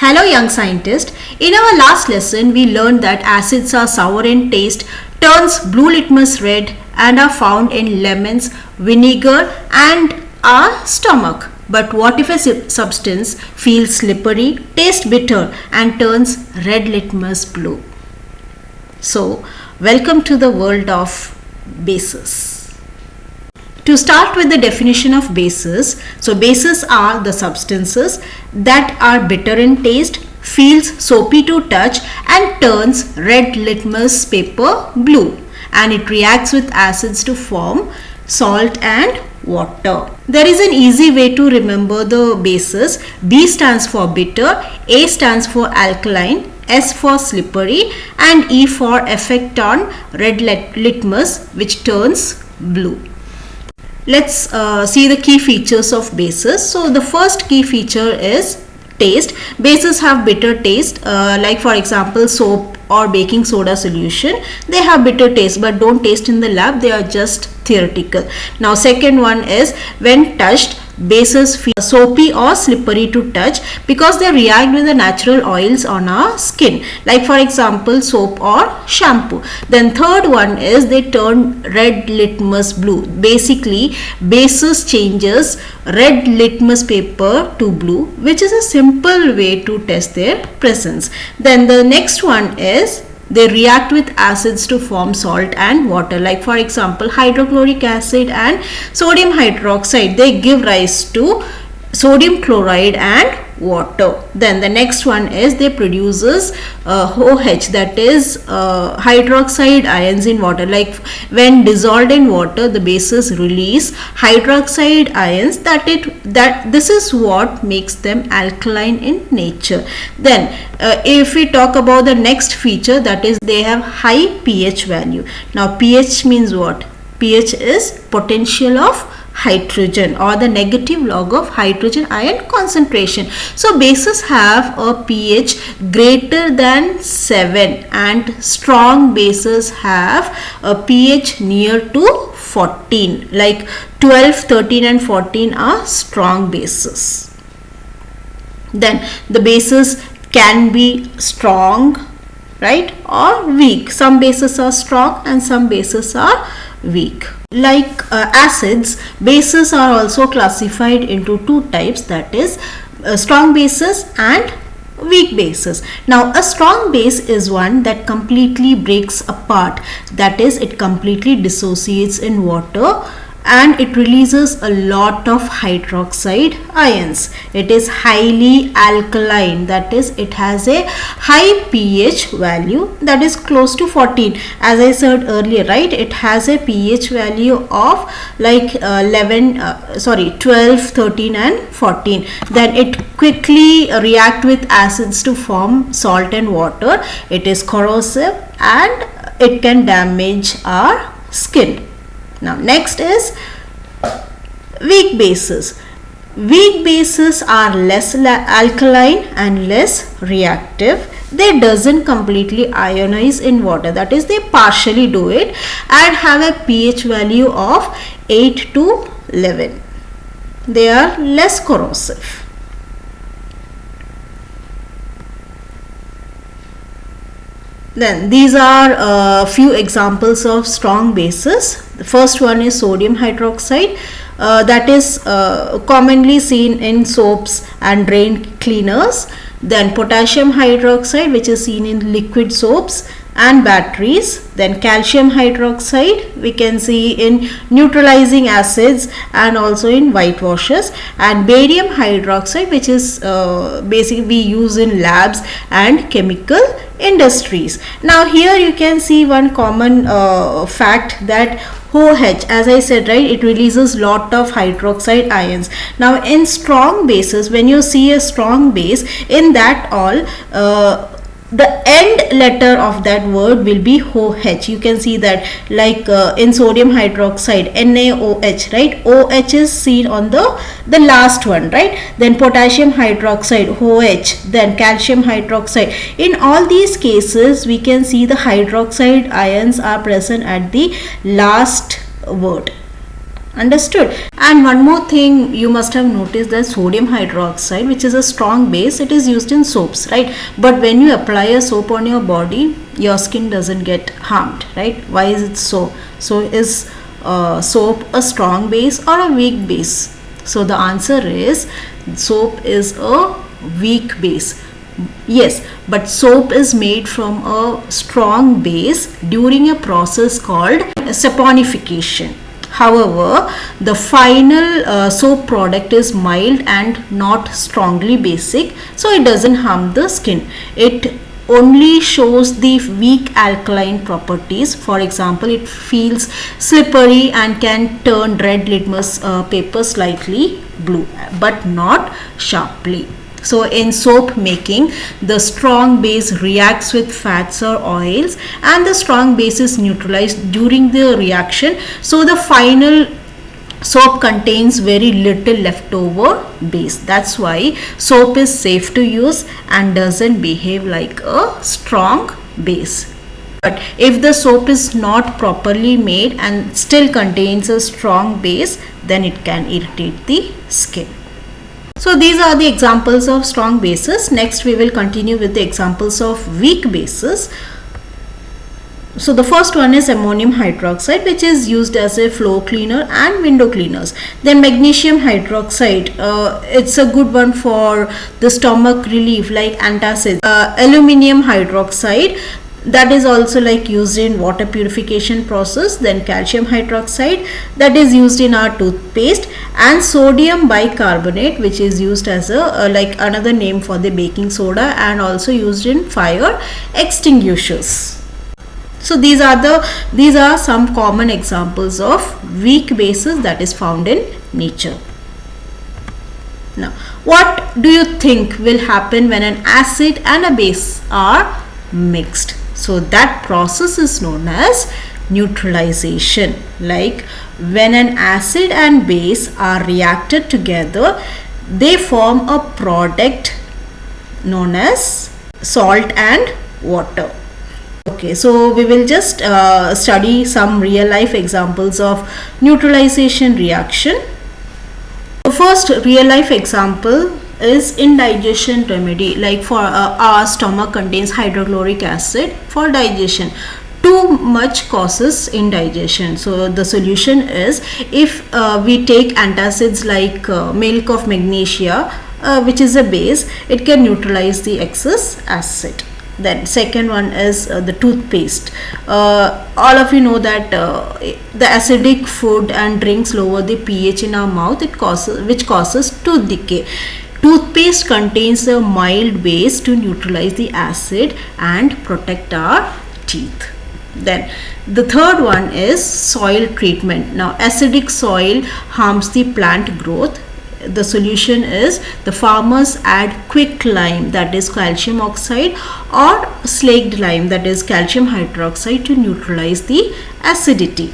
Hello young scientist. In our last lesson we learned that acids are sour in taste, turns blue litmus red and are found in lemons, vinegar and our stomach. But what if a substance feels slippery, tastes bitter and turns red litmus blue? So welcome to the world of bases. To start with the definition of bases, so bases are the substances that are bitter in taste, feels soapy to touch and turns red litmus paper blue, and it reacts with acids to form salt and water. There is an easy way to remember the bases. B stands for bitter, A stands for alkaline, S for slippery and E for effect on red litmus which turns blue. Let's see the key features of bases. So the first key feature is taste. Bases have bitter taste, like for example soap or baking soda solution. They have bitter taste but don't taste in the lab, they are just theoretical. Now second one is when touched, bases feel soapy or slippery to touch because they react with the natural oils on our skin, like for example soap or shampoo. Then third one is they turn red litmus blue. Basically bases changes red litmus paper to blue, which is a simple way to test their presence. Then the next one is they react with acids to form salt and water, like for example hydrochloric acid and sodium hydroxide. They give rise to sodium chloride and water. Then the next one is they produces OH, that is hydroxide ions in water. Like when dissolved in water, the bases release hydroxide ions that this is what makes them alkaline in nature. Then if we talk about the next feature, that is they have high pH value. Now pH means what? pH is potential of hydrogen or the negative log of hydrogen ion concentration. So bases have a pH greater than 7 and strong bases have a pH near to 14, like 12, 13 and 14 are strong bases. Then the bases can be strong, right, or weak. Some bases are strong and some bases are weak. Like acids, bases are also classified into two types, that is strong bases and weak bases. Now a strong base is one that completely breaks apart, that is it completely dissociates in water and it releases a lot of hydroxide ions. It is highly alkaline, that is it has a high pH value that is close to 14. As I said earlier, right, it has a pH value of like 12, 13 and 14. Then it quickly react with acids to form salt and water. It is corrosive and it can damage our skin. Now next is weak bases. Weak bases are less alkaline and less reactive. They doesn't completely ionize in water, that is they partially do it, and have a pH value of 8 to 11. They are less corrosive. Then these are a few examples of strong bases. The first one is sodium hydroxide, that is commonly seen in soaps and drain cleaners. Then potassium hydroxide, which is seen in liquid soaps and batteries. Then calcium hydroxide we can see in neutralizing acids and also in whitewashes, and barium hydroxide, which is basically we use in labs and chemical industries. Now here you can see one common fact, that OH, as I said, right, it releases lot of hydroxide ions. Now in strong bases, when you see a strong base, in that all the end letter of that word will be OH. You can see that like in sodium hydroxide, NaOH, right? OH is seen on the last one, right? Then potassium hydroxide, OH, then calcium hydroxide. In all these cases, we can see the hydroxide ions are present at the last word. Understood. And one more thing, you must have noticed that sodium hydroxide, which is a strong base, it is used in soaps, right? But when you apply a soap on your body, your skin doesn't get harmed, right? Why is it so? So is soap a strong base or a weak base? So the answer is soap is a weak base. Yes, but soap is made from a strong base during a process called saponification. However, the final soap product is mild and not strongly basic, so it doesn't harm the skin. It only shows the weak alkaline properties. For example, it feels slippery and can turn red litmus paper slightly blue, but not sharply. So in soap making, the strong base reacts with fats or oils and the strong base is neutralized during the reaction. So the final soap contains very little leftover base. That's why soap is safe to use and doesn't behave like a strong base. But if the soap is not properly made and still contains a strong base, then it can irritate the skin. So these are the examples of strong bases. Next we will continue with the examples of weak bases. So the first one is ammonium hydroxide, which is used as a floor cleaner and window cleaners. Then magnesium hydroxide, it's a good one for the stomach relief like antacids. Aluminium hydroxide, that is also like used in water purification process. Then calcium hydroxide, that is used in our toothpaste, and sodium bicarbonate, which is used as a like another name for the baking soda and also used in fire extinguishers. So these are some common examples of weak bases that is found in nature. Now, what do you think will happen when an acid and a base are mixed? So that process is known as neutralization. Like when an acid and base are reacted together, they form a product known as salt and water. Okay, so we will just study some real life examples of neutralization reaction. The first real life example is indigestion remedy. Like for our stomach contains hydrochloric acid for digestion. Too much causes indigestion. So the solution is, if we take antacids like milk of magnesia, which is a base, it can neutralize the excess acid. Then second one is the toothpaste. All of you know that the acidic food and drinks lower the pH in our mouth, which causes tooth decay. Toothpaste contains a mild base to neutralize the acid and protect our teeth. Then the third one is soil treatment. Now acidic soil harms the plant growth. The solution is, the farmers add quick lime, that is calcium oxide, or slaked lime, that is calcium hydroxide, to neutralize the acidity.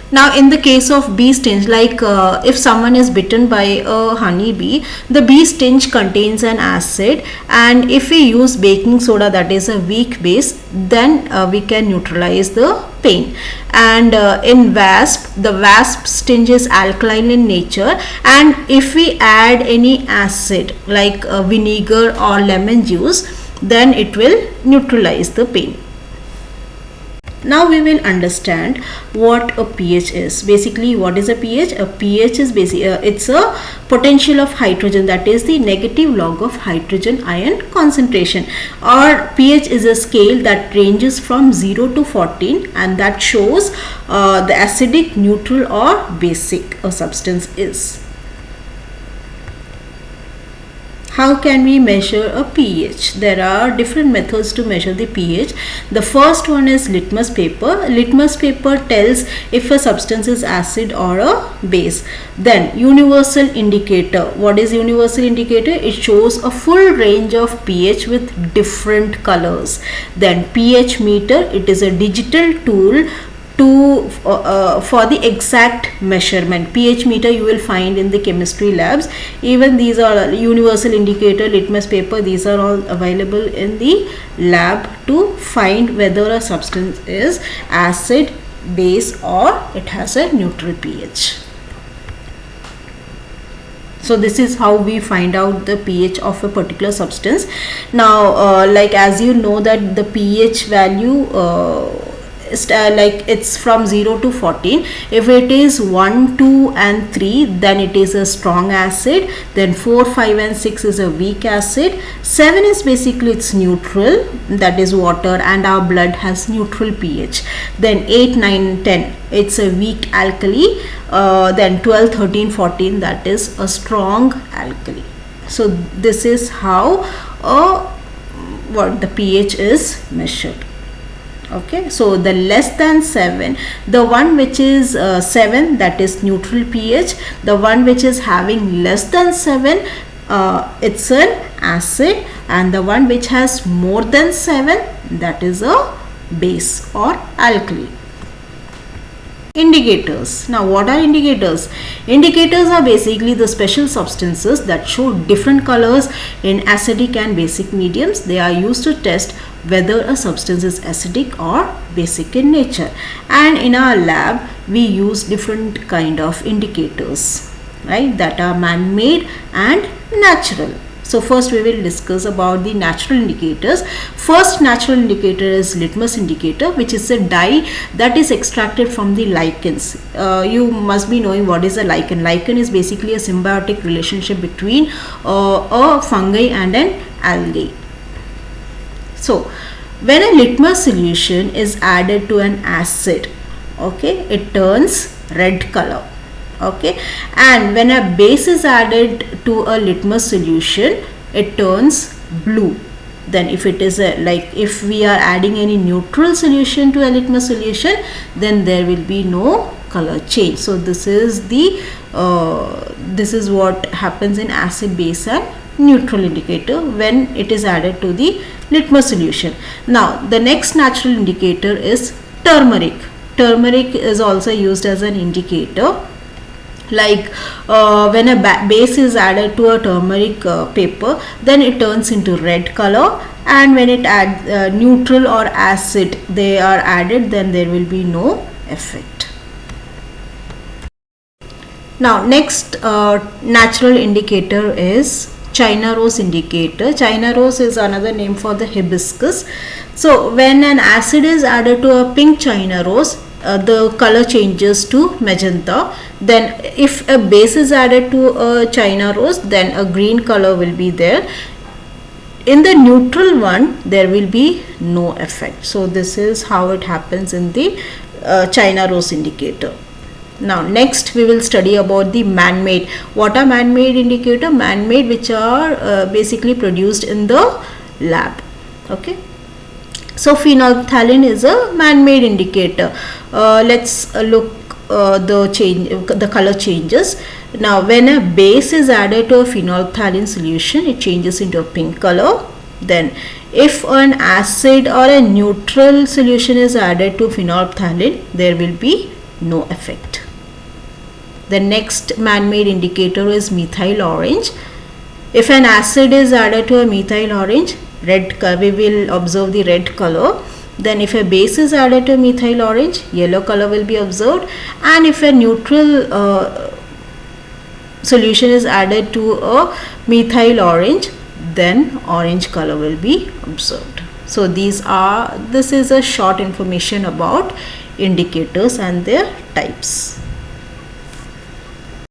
Now in the case of bee sting, like if someone is bitten by a honey bee, the bee sting contains an acid, and if we use baking soda, that is a weak base, then we can neutralize the pain. And in wasp, the wasp sting is alkaline in nature, and if we add any acid like vinegar or lemon juice, then it will neutralize the pain. Now we will understand what a pH is. Basically, what is a pH? A pH is it's a potential of hydrogen, that is the negative log of hydrogen ion concentration. Or pH is a scale that ranges from 0 to 14, and that shows the acidic, neutral or basic a substance is. How can we measure a pH? There are different methods to measure the pH. The first one is litmus paper. Litmus paper tells if a substance is acid or a base. Then universal indicator. What is universal indicator? It shows a full range of pH with different colors. Then pH meter. It is a digital tool for the exact measurement. pH meter you will find in the chemistry labs. Even these are universal indicator, litmus paper, these are all available in the lab to find whether a substance is acid, base or it has a neutral pH. So this is how we find out the pH of a particular substance. Now like as you know that the pH value like it's from 0 to 14. If it is 1, 2 and 3, then it is a strong acid. Then 4, 5 and 6 is a weak acid. 7 is basically it's neutral, that is water, and our blood has neutral pH. Then 8, 9, 10 it's a weak alkali. Then 12, 13, 14 that is a strong alkali. So this is how what the pH is measured. Okay, so the less than 7, the one which is 7, that is neutral pH. The one which is having less than 7, it's an acid, and the one which has more than 7, that is a base or alkali. Indicators. Now what are indicators? Indicators are basically the special substances that show different colors in acidic and basic mediums. They are used to test whether a substance is acidic or basic in nature. And in our lab we use different kind of indicators, right, that are man-made and natural. So first we will discuss about the natural indicators. First natural indicator is litmus indicator, which is a dye that is extracted from the lichens. You must be knowing what is a lichen. Lichen is basically a symbiotic relationship between a fungi and an algae. So when a litmus solution is added to an acid, okay, it turns red color. Okay, and when a base is added to a litmus solution, it turns blue. Then if it is a, like if we are adding any neutral solution to a litmus solution, then there will be no color change. So this is the this is what happens in acid, base and neutral indicator when it is added to the litmus solution. Now the next natural indicator is turmeric. Turmeric is also used as an indicator. Like when a base is added to a turmeric paper, then it turns into red color, and when it adds neutral or acid they are added, then there will be no effect. Now next natural indicator is China rose indicator. China rose is another name for the hibiscus. So when an acid is added to a pink China rose, the color changes to magenta. Then if a base is added to a China rose, then a green color will be there. In the neutral one there will be no effect. So this is how it happens in the China rose indicator. Now next we will study about the man-made. What are man-made indicator? Man-made which are basically produced in the lab. Okay. So phenolphthalein is a man-made indicator. Let's look the color changes. Now when a base is added to a phenolphthalein solution, it changes into a pink color. Then if an acid or a neutral solution is added to phenolphthalein, there will be no effect. The next man-made indicator is methyl orange. If an acid is added to a methyl orange, red color, we will observe the red color. Then if a base is added to methyl orange, yellow color will be observed. And if a neutral solution is added to a methyl orange, then orange color will be observed. So this is a short information about indicators and their types.